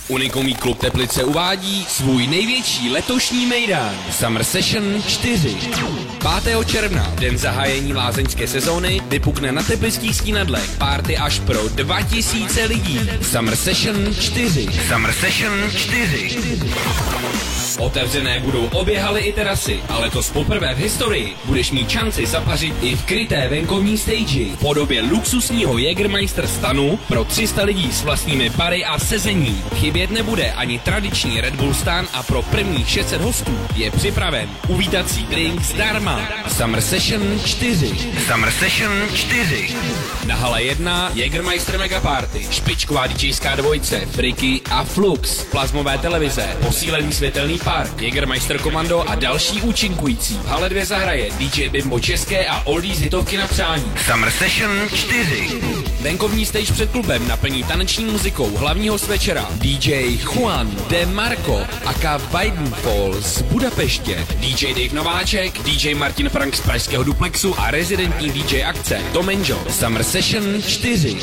Unikomí klub Teplice uvádí svůj největší letošní mejdán Summer Session 4. 5. června, den zahájení lázeňské sezóny, vypukne na teplických stínadlech party až pro 2000 lidí. Summer Session 4. Summer Session 4. Otevřené budou obě haly i terasy, ale letos poprvé v historii budeš mít šanci zapařit i v kryté venkovní stage v podobě luxusního Jägermeister stanu pro 300 lidí s vlastními bary a sezení. Chybět nebude ani tradiční Red Bull stan a pro prvních 600 hostů je připraven uvítací drink zdarma. Summer Session 4. Summer Session 4. Na hale 1 Jägermeister Mega Party, špičková DJská dvojice, Friky a Flux, plazmové televize, posílený světelný park, Jägermeister Komando a další účinkující. V hale 2 zahraje DJ Bimbo české a oldies hitovky na přání. Summer Session 4. Venkovní stage před klubem naplní taneční muzikou hlavního z večera DJ Juan De Marco aka Weidenfall z Budapeště, DJ Dave Nováček, DJ Martin Frank z pražského Duplexu a rezidentní DJ akce Tomenjo. Summer Session 4.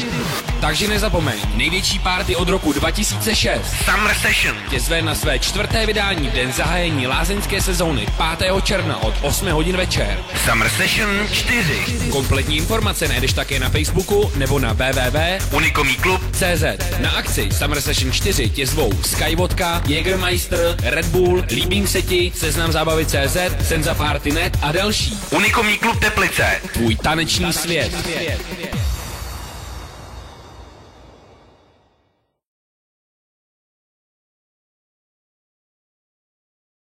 Takže nezapomeň, největší party od roku 2006 Summer Session tě zve na své 4. vydání v den zahájení lázeňské sezóny 5. června od 8 hodin večer. Summer Session 4. Kompletní informace najdeš také na Facebooku nebo na www.unikomíklub.cz. Na akci Summer Session 4 tě zvou Skyvodka, Jägermeister, Red Bull, Líbím se ti, Seznam zábavy CZ, Senza Party.net a další. Unikomí klub Teplice. Tvůj taneční svět.